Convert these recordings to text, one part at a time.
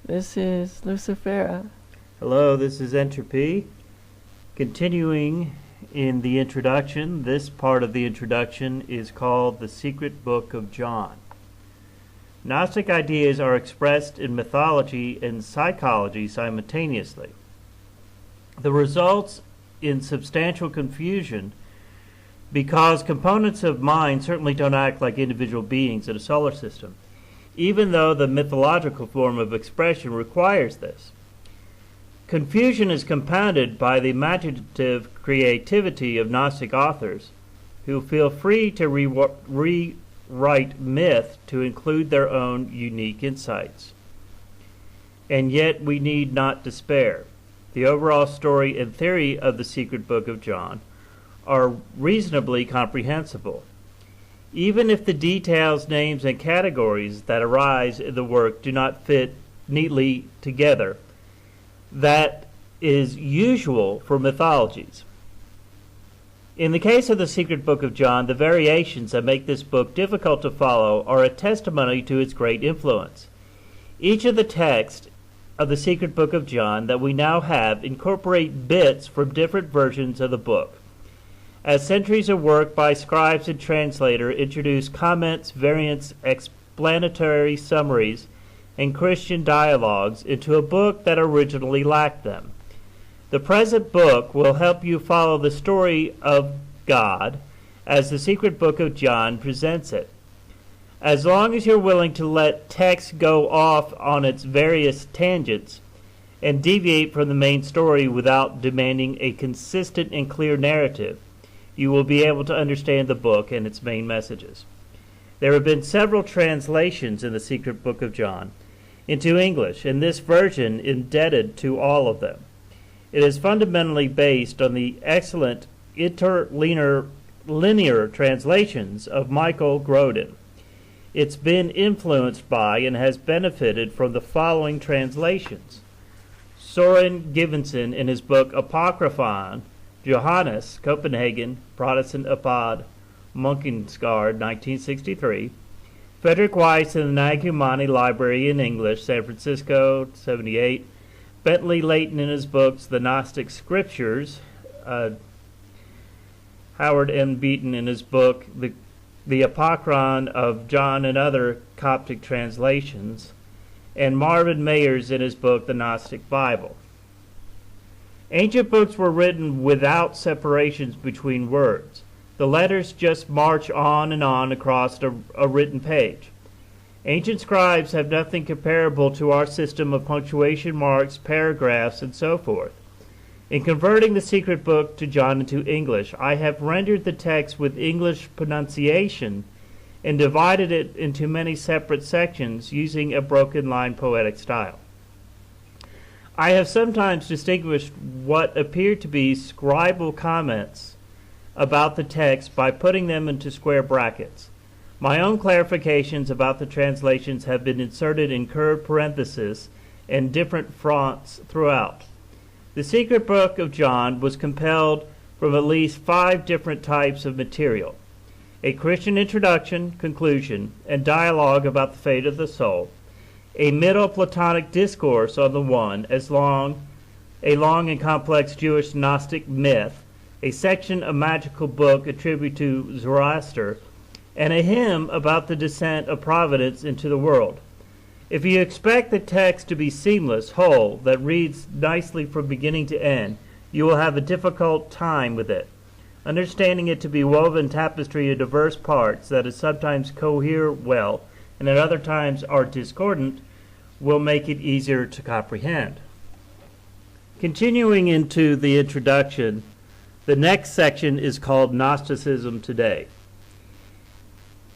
This is Lucifera. Hello, this is Entropy. Continuing in the introduction, this part of the introduction is called The Secret Book of John. Gnostic ideas are expressed in mythology and psychology simultaneously. The results in substantial confusion because components of mind certainly don't act like individual beings in a solar system, even though the mythological form of expression requires this. Confusion is compounded by the imaginative creativity of Gnostic authors who feel free to rewrite myth to include their own unique insights. And yet we need not despair. The overall story and theory of the Secret Book of John are reasonably comprehensible. Even if the details, names, and categories that arise in the work do not fit neatly together, that is usual for mythologies. In the case of the Secret Book of John, the variations that make this book difficult to follow are a testimony to its great influence. Each of the texts of the Secret Book of John that we now have incorporate bits from different versions of the book. As centuries of work by scribes and translators introduce comments, variants, explanatory summaries, and Christian dialogues into a book that originally lacked them. The present book will help you follow the story of God as the Secret Book of John presents it. As long as you're willing to let text go off on its various tangents and deviate from the main story without demanding a consistent and clear narrative, you will be able to understand the book and its main messages. There have been several translations in the Secret Book of John into English, and this version indebted to all of them. It is fundamentally based on the excellent interlinear translations of Michael Grodin. It's been influenced by and has benefited from the following translations. Soren Givenson in his book Apocryphon, Johannes, Copenhagen, Protestant Apod, Munkensgaard, 1963. Frederick Weiss in the Nag Hammadi Library in English, San Francisco, 78. Bentley Layton in his books The Gnostic Scriptures. Howard M. Beaton in his book The Apocryphon of John and Other Coptic Translations. And Marvin Mayers in his book The Gnostic Bible. Ancient books were written without separations between words. The letters just march on and on across a written page. Ancient scribes have nothing comparable to our system of punctuation marks, paragraphs, and so forth. In converting the Secret Book to John into English, I have rendered the text with English pronunciation and divided it into many separate sections using a broken line poetic style. I have sometimes distinguished what appear to be scribal comments about the text by putting them into square brackets. My own clarifications about the translations have been inserted in curved parentheses and different fonts throughout. The Secret Book of John was compiled from at least 5 different types of material: a Christian introduction, conclusion, and dialogue about the fate of the soul, a middle Platonic discourse on the one, a long and complex Jewish Gnostic myth, a section of magical book attributed to Zoroaster, and a hymn about the descent of providence into the world. If you expect the text to be seamless, whole, that reads nicely from beginning to end, you will have a difficult time with it. Understanding it to be woven tapestry of diverse parts that is sometimes cohere well and at other times are discordant will make it easier to comprehend. Continuing into the introduction, the next section is called Gnosticism Today.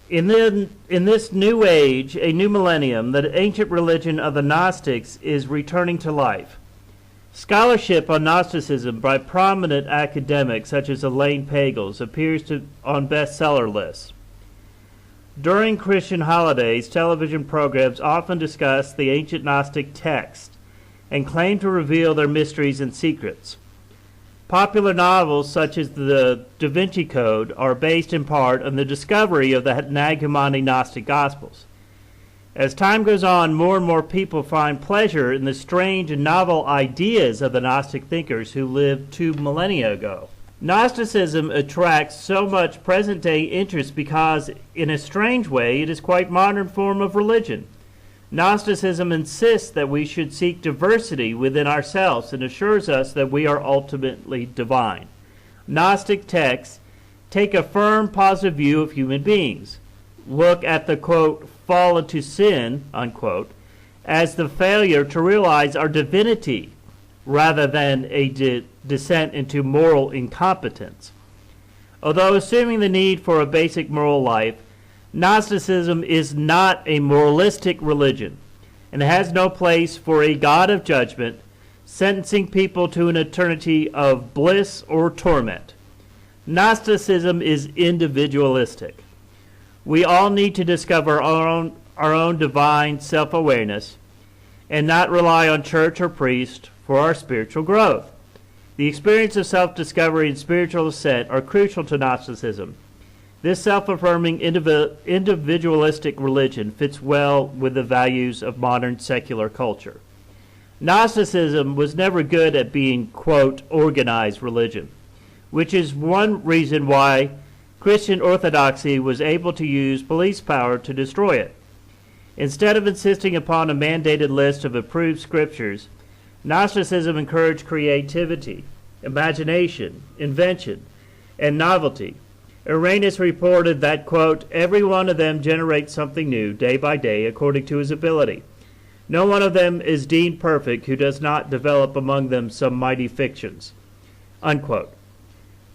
In this new age, a new millennium, the ancient religion of the Gnostics is returning to life. Scholarship on Gnosticism by prominent academics such as Elaine Pagels appears on bestseller lists. During Christian holidays, television programs often discuss the ancient Gnostic text and claim to reveal their mysteries and secrets. Popular novels such as the Da Vinci Code are based in part on the discovery of the Nag Hammadi Gnostic Gospels. As time goes on, more and more people find pleasure in the strange and novel ideas of the Gnostic thinkers who lived 2 millennia ago. Gnosticism attracts so much present-day interest because, in a strange way, it is quite a modern form of religion. Gnosticism insists that we should seek diversity within ourselves and assures us that we are ultimately divine. Gnostic texts take a firm, positive view of human beings, look at the, quote, fall into sin, unquote, as the failure to realize our divinity rather than a descent into moral incompetence. Although assuming the need for a basic moral life, Gnosticism is not a moralistic religion and has no place for a God of judgment sentencing people to an eternity of bliss or torment. Gnosticism is individualistic. We all need to discover our own divine self-awareness and not rely on church or priest for our spiritual growth. The experience of self-discovery and spiritual ascent are crucial to Gnosticism. This self-affirming individualistic religion fits well with the values of modern secular culture. Gnosticism was never good at being, quote, organized religion, which is one reason why Christian orthodoxy was able to use police power to destroy it. Instead of insisting upon a mandated list of approved scriptures, Gnosticism encouraged creativity, imagination, invention, and novelty. Irenaeus reported that, quote, every one of them generates something new day by day according to his ability. No one of them is deemed perfect who does not develop among them some mighty fictions, unquote.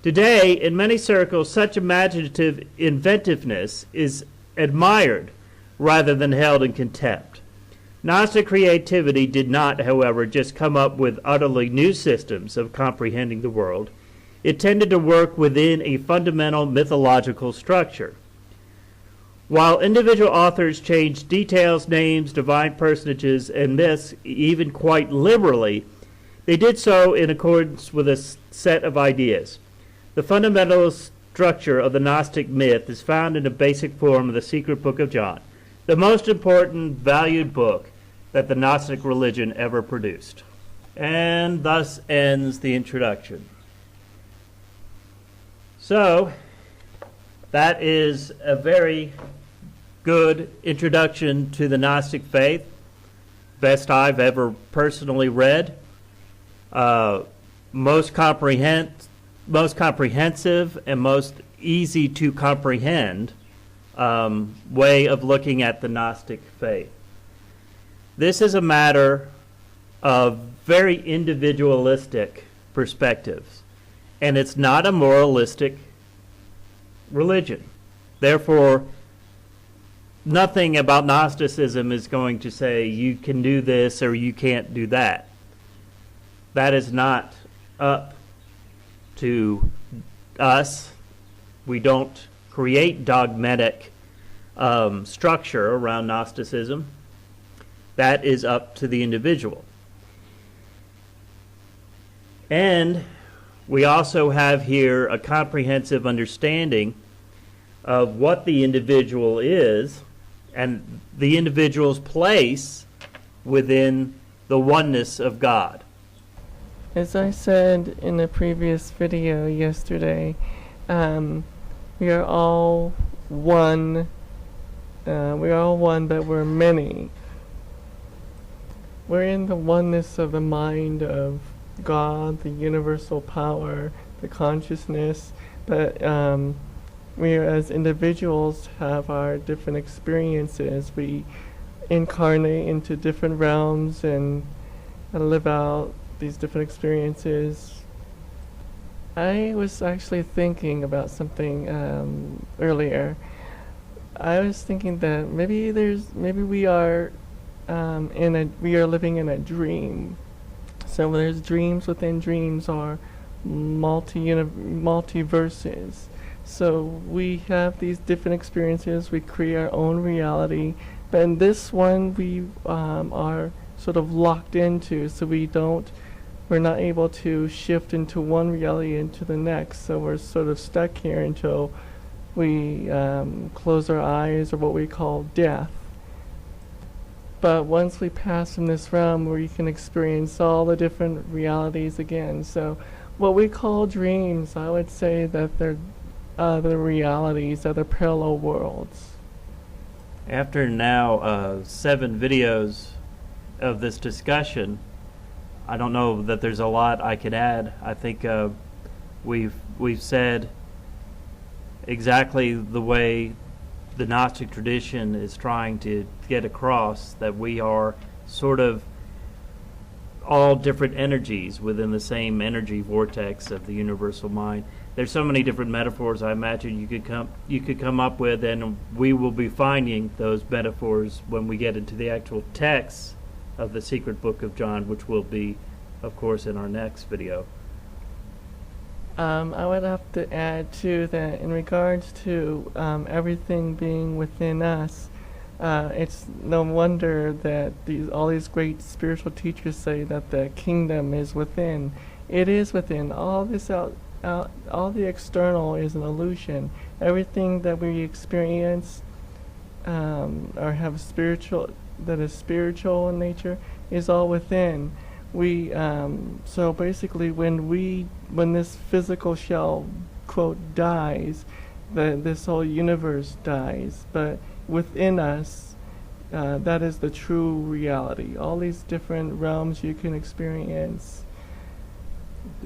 Today, in many circles, such imaginative inventiveness is admired rather than held in contempt. Gnostic creativity did not, however, just come up with utterly new systems of comprehending the world. It tended to work within a fundamental mythological structure. While individual authors changed details, names, divine personages, and myths even quite liberally, they did so in accordance with a set of ideas. The fundamental structure of the Gnostic myth is found in the basic form of the Secret Book of John, the most important, valued book that the Gnostic religion ever produced. And thus ends the introduction. So, that is a very good introduction to the Gnostic faith, best I've ever personally read. Most comprehensive and most easy to comprehend way of looking at the Gnostic faith. This is a matter of very individualistic perspectives, and it's not a moralistic religion. Therefore, nothing about Gnosticism is going to say you can do this or you can't do that. That is not up to us. We don't create dogmatic structure around Gnosticism. That is up to the individual. And we also have here a comprehensive understanding of what the individual is and the individual's place within the oneness of God. As I said in the previous video yesterday, we are all one. We're all one, but we're many. We're in the oneness of the mind of God, the universal power, the consciousness, but we as individuals have our different experiences. We incarnate into different realms and live out these different experiences. I was actually thinking about something earlier. I was thinking that maybe we are living in a dream. So there's dreams within dreams, or multiverses. So we have these different experiences. We create our own reality, but in this one we are sort of locked into. So we're not able to shift into one reality into the next. So we're sort of stuck here until we close our eyes, or what we call death. but once we pass from this realm, we can experience all the different realities again. So what we call dreams, I would say that they're other realities, other parallel worlds. After now 7 videos of this discussion, I don't know that there's a lot I could add. I think we've said exactly the way the Gnostic tradition is trying to get across, that we are sort of all different energies within the same energy vortex of the universal mind. There's so many different metaphors I imagine you could come up with, and we will be finding those metaphors when we get into the actual text of the secret book of John, which will be, of course, in our next video. I would have to add too that in regards to everything being within us, it's no wonder that all these great spiritual teachers say that the kingdom is within. It is within. All the external is an illusion. Everything that we experience or have that is spiritual in nature is all within. So basically, when this physical shell, quote, dies, this whole universe dies. But within us, that is the true reality. All these different realms you can experience.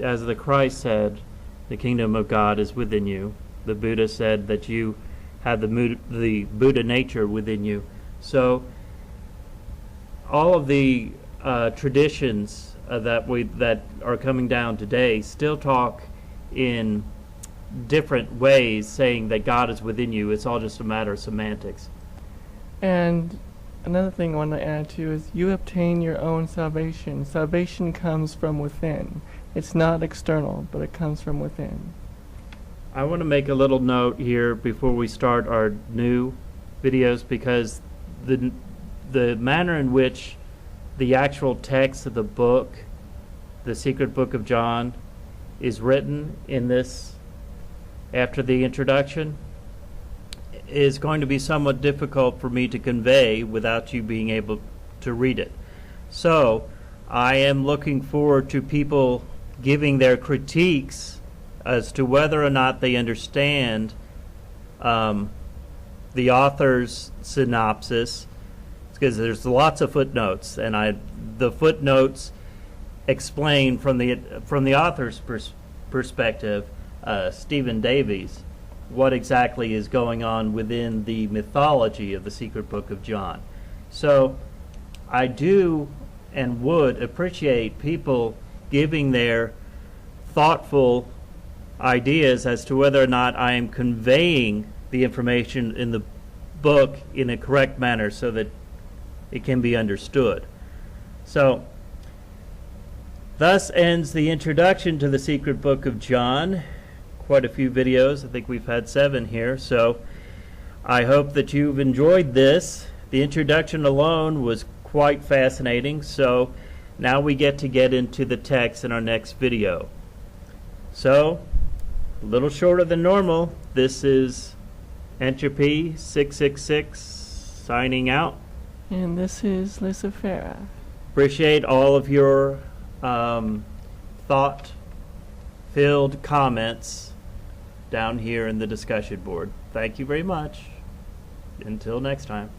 As the Christ said, the kingdom of God is within you. The Buddha said that you have the Buddha nature within you. So all of the traditions that are coming down today still talk in different ways, saying that God is within you. It's all just a matter of semantics. And another thing I want to add too is you obtain your own salvation. Salvation comes from within. It's not external, but it comes from within. I want to make a little note here before we start our new videos, because the manner in which the actual text of the book, the secret book of John, is written in this after the introduction is going to be somewhat difficult for me to convey without you being able to read it. So I am looking forward to people giving their critiques as to whether or not they understand the author's synopsis, because there's lots of footnotes, and the footnotes explain from the author's perspective, Stephen Davies, what exactly is going on within the mythology of the secret book of John. So I do and would appreciate people giving their thoughtful ideas as to whether or not I am conveying the information in the book in a correct manner so that it can be understood. So, thus ends the introduction to the secret book of John. Quite a few videos. I think we've had 7 here. So, I hope that you've enjoyed this. The introduction alone was quite fascinating. So, now we get into the text in our next video. So, a little shorter than normal. This is Entropy 666 signing out. And this is Lucifera. Appreciate all of your thought-filled comments down here in the discussion board. Thank you very much. Until next time.